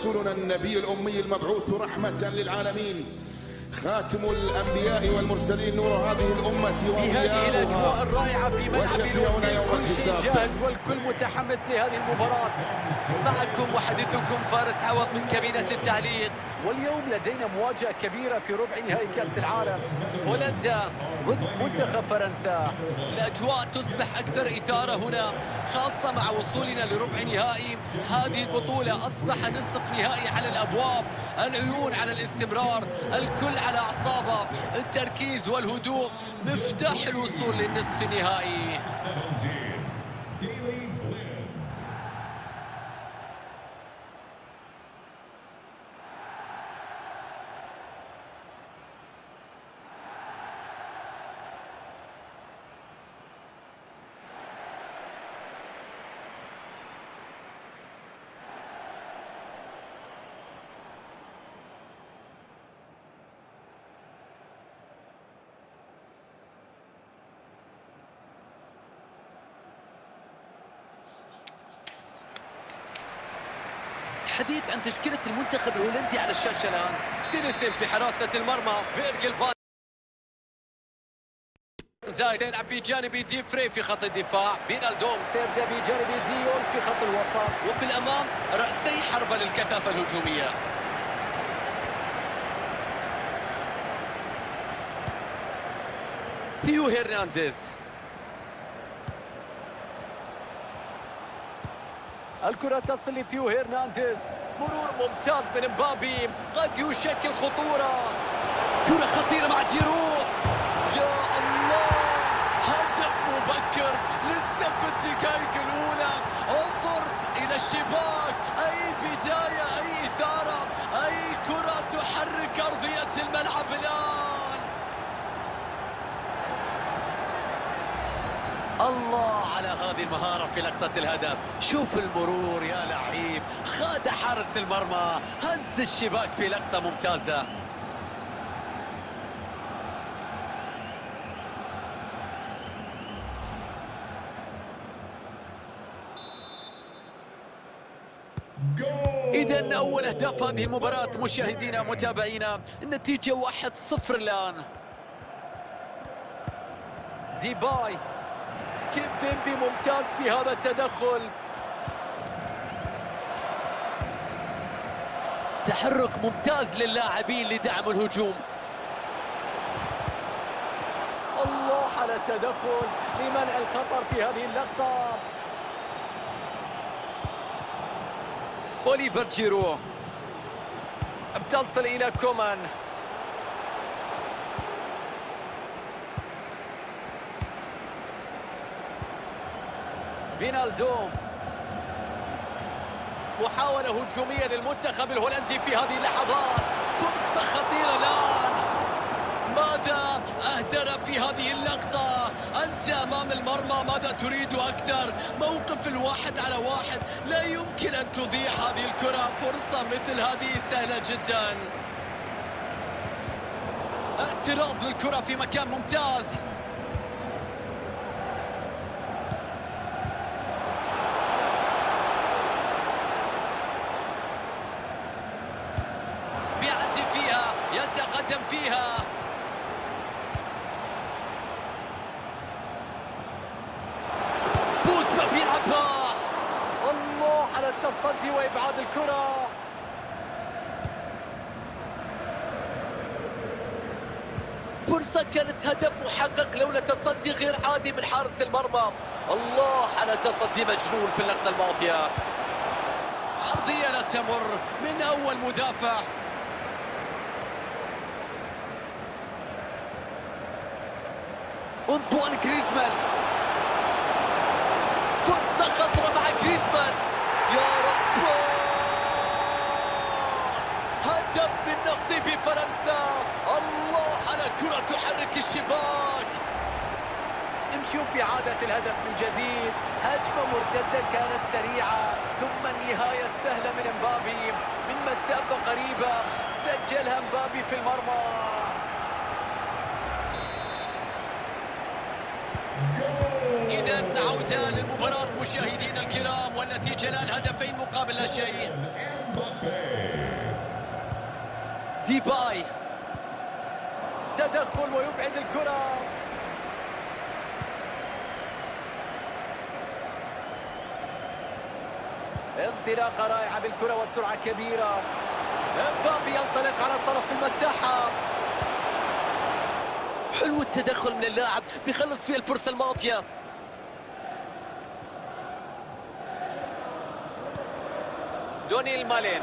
رسولنا النبي الأمي المبعوث رحمة للعالمين، خاتم الأنبياء والمرسلين، نور هذه الأمة بهذه الأجواء الرائعة في ملعب كل شيء جاهز والكل متحمس لهذه المباراة. معكم وحديثكم فارس عوض من كابينة التعليق. واليوم لدينا مواجهة كبيرة في ربع نهائي كأس العالم، هولندا ضد منتخب فرنسا. الأجواء تصبح أكثر إثارة هنا، خاصة مع وصولنا لربع نهائي هذه البطولة. أصبح نصف نهائي على الأبواب، العيون على الاستمرار، الكل على أعصابه، التركيز والهدوء مفتاح الوصول للنصف النهائي. الحديث عن تشكيلة المنتخب الهولندي على الشاشة الآن. سينسن في حراسة المرمى، فيرجل فان دايك يلعب بجانب دي فري في خط الدفاع، فينالدوم سيبدأ بجانب ديون في خط الوسط، وفي الأمام رأسي حربة للكثافة الهجومية. ثيو هرنانديز، الكرة تصل لثيو هرنانديز، مرور ممتاز من مبابي، قد يشكل خطورة، كرة خطيرة مع جيرو، يا الله، هدف مبكر لسه في الدقائق الأولى. انظر إلى الشباك، أي بداية، أي إثارة، أي كرة تحرك أرضية الملعب الآن. الله على هذه المهارة في لقطة الهدف، شوف المرور يا لعيب، خاد حارس المرمى، هز الشباك في لقطة ممتازة. إذن أول أهداف هذه المباراة مشاهدينا متابعينا، النتيجة 1-0 الآن. ديباي، كيمبيمبي ممتاز في هذا التدخل، تحرك ممتاز للاعبين لدعم الهجوم. الله على التدخل لمنع الخطر في هذه اللقطة. أوليفر جيرو بتصل إلى كومان، فينالدوم، محاولة هجومية للمنتخب الهولندي في هذه اللحظات، فرصة خطيرة الآن. ماذا أهدر في هذه اللقطة؟ أنت أمام المرمى، ماذا تريد أكثر؟ موقف 1-على-1، لا يمكن أن تضيع هذه الكرة. فرصة مثل هذه سهلة جدا. اعتراض للكرة في مكان ممتاز. بيعدي فيها، يتقدم فيها. بوتما بيلعبها. الله على التصدي وإبعاد الكرة. فرصة كانت هدف محقق لولا تصدي غير عادي من حارس المرمى. الله على تصدي مجنون في اللقطة الماضية. عرضية لا تمر من أول مدافع. أنطوان جريزمان، فرصة خطرة مع جريزمان، يا رب، هدف من نصيب فرنسا. الله على كرة تحرك الشباك. نشوف إعادة الهدف من جديد، هجمة مرتدة كانت سريعة، ثم النهاية السهلة من مبابي من مسافة قريبة، سجلها مبابي في المرمى. إذا عودة للمباراة مشاهدينا الكرام، والنتيجة الآن هدفين مقابل لا شيء. ديباي تدخل ويبعد الكرة. انطلاقة رائعة بالكرة والسرعة كبيرة. امبابي ينطلق على الطرف في المساحة. حلو التدخل من اللاعب، بيخلص فيها الفرصة الماضية. دوني مالين.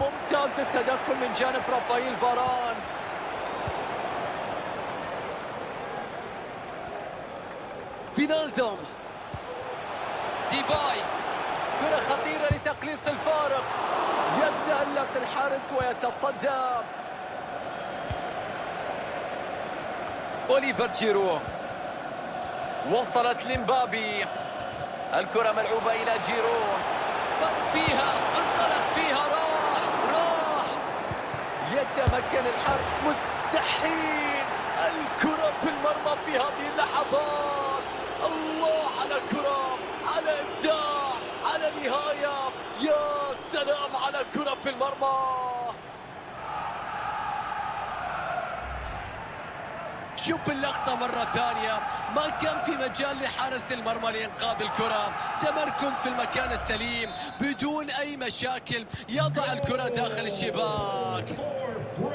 ممتاز التدخل من جانب رافائيل فاران. فينالدوم. ديباي. كرة خطيرة لتقليص الفارق. يتألق الحارس ويتصدى. أوليفر جيرو. وصلت لمبابي. الكرة ملعوبة إلى جيرو. فيها انطلق فيها، راح يتمكن الحرب. مستحيل. الكرة في المرمى في هذه اللحظات. الله على كرة، على إبداع، على نهاية. يا سلام على كرة في المرمى. شوف اللقطة مرة ثانية، ما كان في مجال لحارس المرمى لإنقاذ الكرة. تمركز في المكان السليم بدون أي مشاكل، يضع الكرة داخل الشباك.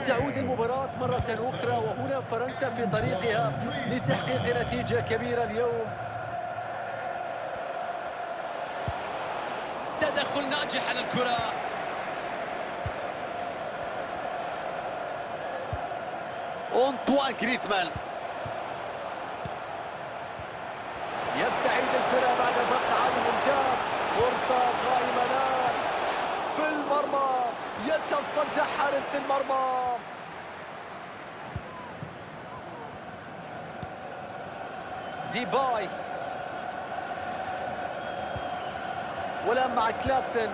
تعود المباراة مرة أخرى، وهنا فرنسا في طريقها لتحقيق نتيجة كبيرة اليوم. تدخل ناجح على الكرة. أنطوان غريزمان. يستعيد الكرة بعد ضغط عالي ممتاز. فرصة قائمة الآن في المرمى. يتصدى حارس المرمى. ديباي. والآن مع كلاسن.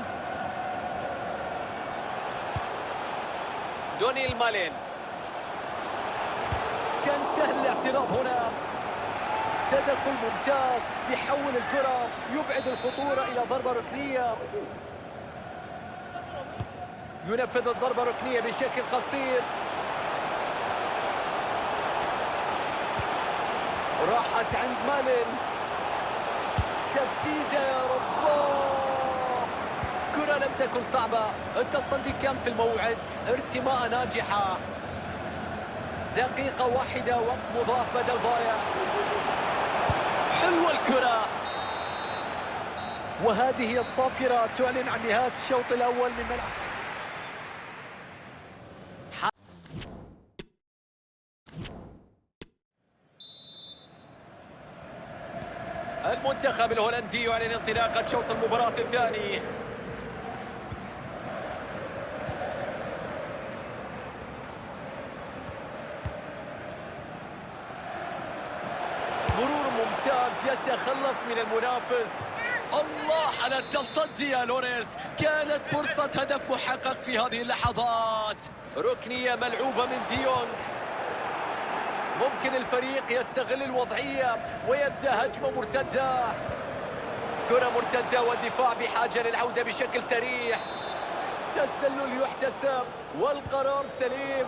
دوني مالين. كان سهل الاعتراض هنا. تدخل ممتاز، يحول الكرة، يبعد الخطورة إلى ضربة ركنية. ينفذ الضربة الركنية بشكل قصير. راحت عند مالين. تسديدة يا رب. كرة لم تكن صعبة، التصدي كان في الموعد، ارتماء ناجحة. دقيقة واحدة وقت مضاف بدل ضايع. حلوة الكرة. وهذه هي الصافرة تعلن عن نهاية الشوط الأول من ملعب. المنتخب الهولندي يعلن انطلاقة شوط المباراة الثاني. مرور ممتاز، يتخلص من المنافس. الله على التصدي يا لوريس، كانت فرصة هدف محقق في هذه اللحظات. ركنية ملعوبة من ديونغ. ممكن الفريق يستغل الوضعية ويبدأ هجمة مرتدة. كرة مرتدة والدفاع بحاجة للعودة بشكل سريع. تسلل يحتسب والقرار سليم.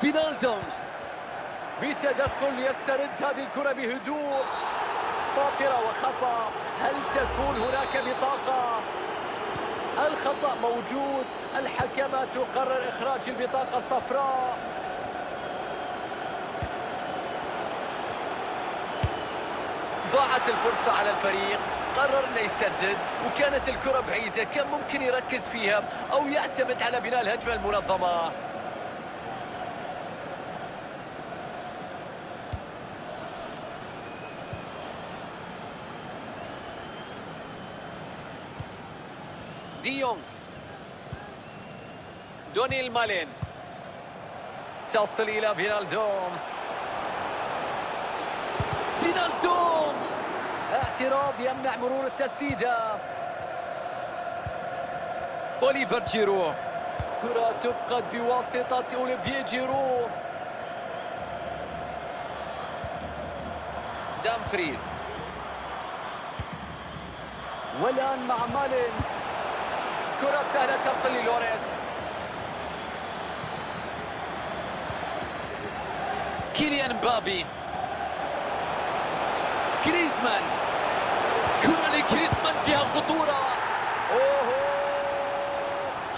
فينالدوم بتدخل يسترد هذه الكرة بهدوء. صافرة وخطأ. هل تكون هناك بطاقة؟ الخطأ موجود. الحكمة تقرر إخراج البطاقة الصفراء. ضاعت الفرصة على الفريق، قرر انه يسدد وكانت الكرة بعيدة، كان ممكن يركز فيها او يعتمد على بناء الهجمة المنظمة. ديونغ. دوني مالين. تصل إلى فينالدوم. فينالدوم اعتراض يمنع مرور التسديدة. أوليفر جيرو، كرة تفقد بواسطة أوليفييه جيرو. دامفريز، والآن مع مالين، كرة سهلة تصل للوريس. كيليان مبابي، كريزمان، كرة لكريزمان فيها خطورة. أوه،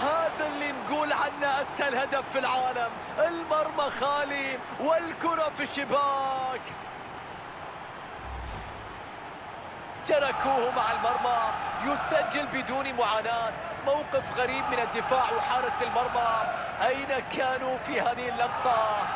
هذا اللي نقول عنه أسهل هدف في العالم. المرمى خالي والكرة في الشباك. تركوه مع المرمى، يسجل بدون معاناة. موقف غريب من الدفاع وحارس المرمى. أين كانوا في هذه اللقطة؟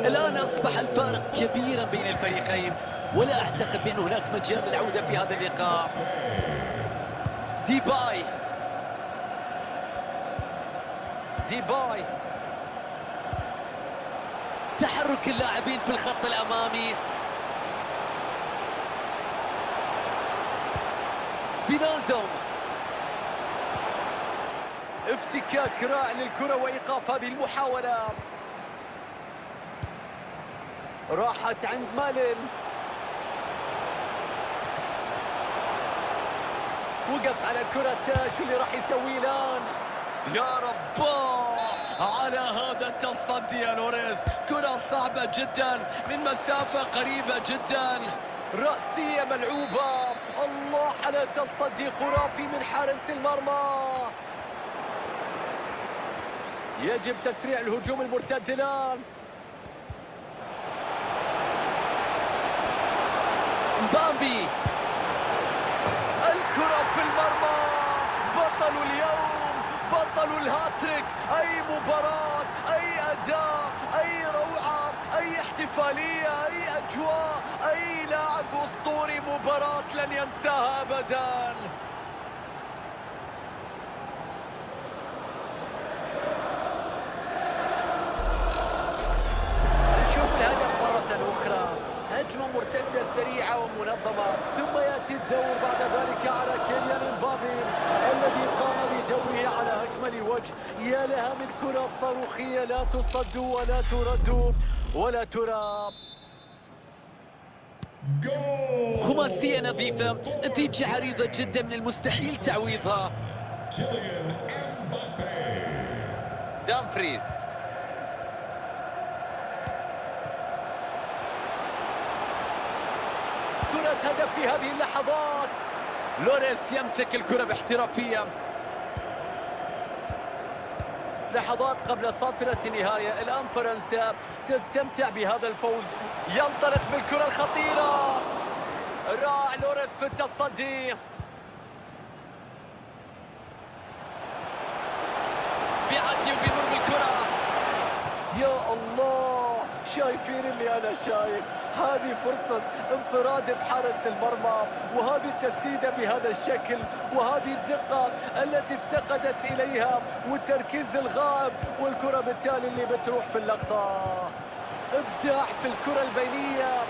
الآن أصبح الفارق كبيرا بين الفريقين، ولا أعتقد بأن هناك مجال للعودة في هذا اللقاء. ديباي، تحرك اللاعبين في الخط الأمامي. فينالدوم، افتكاك رائع للكرة وإيقاف هذه المحاولة. راحت عند مالين، وقف على الكرة تاش اللي راح يسوي الآن. يا رباه على هذا التصدي يا لوريس. كرة صعبة جدا من مسافة قريبة جدا. رأسية ملعوبة. الله على تصدي خرافي من حارس المرمى. يجب تسريع الهجوم المرتد الآن. مبابي، الكرة في المرمى. بطل اليوم، بطل الهاتريك. أي مباراة، أي أداء، أي روعة، أي احتفالية، أي أجواء، أي لاعب أسطوري. مباراة لن ينساها أبداً. نشوف الهدف مرة أخرى. هجمة مرتدة سريعة ومنظمة، ثم يأتي الدور بعد ذلك على كيليان مبابي الذي قام بدوره على أكمل وجه. يا لها من كرة صاروخية لا تصد ولا ترد ولا ترى. خماسية نظيفة، نتيجة عريضة جدا من المستحيل تعويضها. دامفريز، كرة هدف في هذه اللحظات. لوريس يمسك الكرة باحترافية. لحظات قبل صافرة النهاية. الآن فرنسا تستمتع بهذا الفوز. ينطلق بالكرة الخطيرة. رائع لوريس في التصدي. بيعدي وبيمر بالكرة. يا الله، شايفين اللي أنا شايف؟ هذه فرصة انفراد بحارس المرمى، وهذه التسديدة بهذا الشكل، وهذه الدقة التي افتقدت إليها، والتركيز الغائب، والكرة بالتالي اللي بتروح في اللقطة. إبداع في الكرة البينية،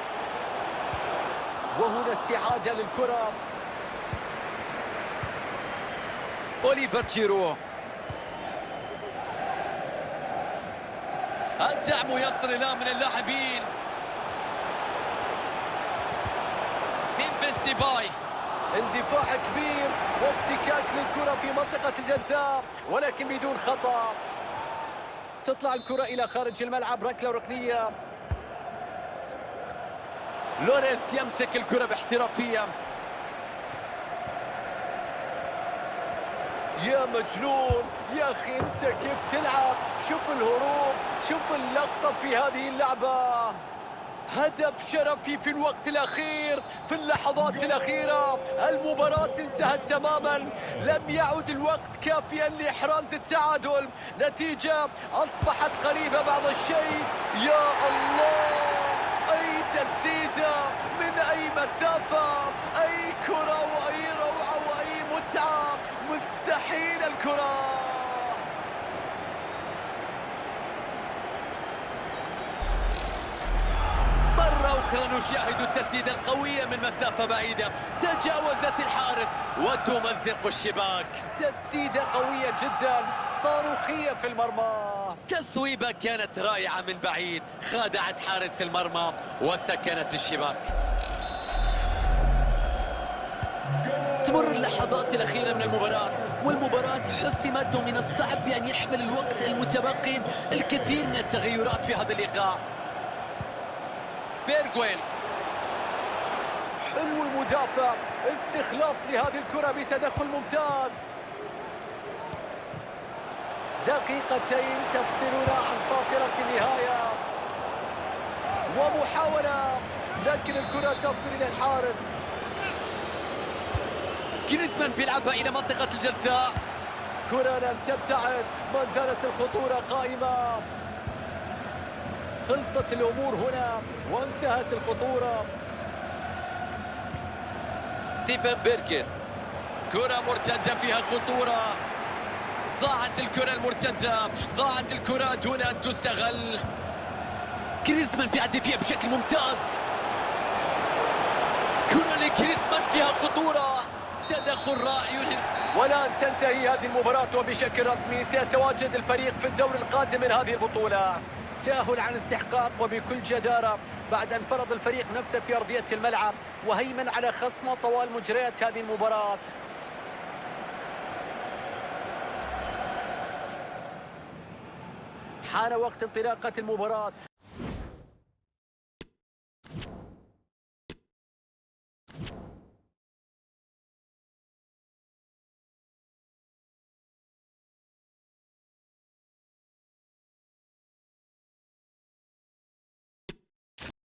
وهنا استعادة للكرة. أوليفر جيرو، الدعم يصل الآن من اللاعبين. ممفيس ديباي، اندفاع كبير وافتكاك للكرة في منطقة الجزاء، ولكن بدون خطأ. تطلع الكرة إلى خارج الملعب، ركلة ركنية. لوريس يمسك الكرة باحترافية. يا مجنون يا أخي، أنت كيف تلعب؟ شوف الهروب، شوف اللقطة في هذه اللعبة. هدف شرفي في الوقت الأخير، في اللحظات الأخيرة. المباراة انتهت تماما، لم يعد الوقت كافيا لإحراز التعادل. نتيجة أصبحت قريبة بعض الشيء. يا الله، أي تسديدة من أي مسافة، أي كرة وأي روعة وأي متعة. مستحيل الكرة. أخرى نشاهد التسديدة القوية من مسافة بعيدة، تجاوزت الحارس وتمزق الشباك. تسديدة قوية جدا، صاروخية في المرمى. تثويبة كانت رائعة من بعيد، خادعت حارس المرمى وسكنت الشباك. تمر اللحظات الأخيرة من المباراة، والمباراة حسمت، ومن الصعب بأن يحمل الوقت المتبقي الكثير من التغيرات في هذا اللقاء. بيرغوين، حلو المدافع، استخلاص لهذه الكرة بتدخل ممتاز. دقيقتين تفصلنا عن صافرة النهاية، ومحاولة لكن الكرة تصل إلى الحارس. جريزمان بيلعبها إلى منطقة الجزاء. كرة لم تبتعد، ما زالت الخطورة قائمة. خلصت الأمور هنا وانتهت الخطورة. ستيفن بيركس، كرة مرتدة فيها خطورة. ضاعت الكرة المرتدة، ضاعت الكرة دون أن تستغل. جريزمان بيعدي فيها بشكل ممتاز. كرة لجريزمان فيها خطورة، تدخل رائع. ولن تنتهي هذه المباراة وبشكل رسمي سيتواجد الفريق في الدور القادم من هذه البطولة. تأهل عن استحقاق وبكل جدارة بعد أن فرض الفريق نفسه في أرضية الملعب وهيمن على خصمه طوال مجريات هذه المباراة. حان وقت انطلاقة المباراة.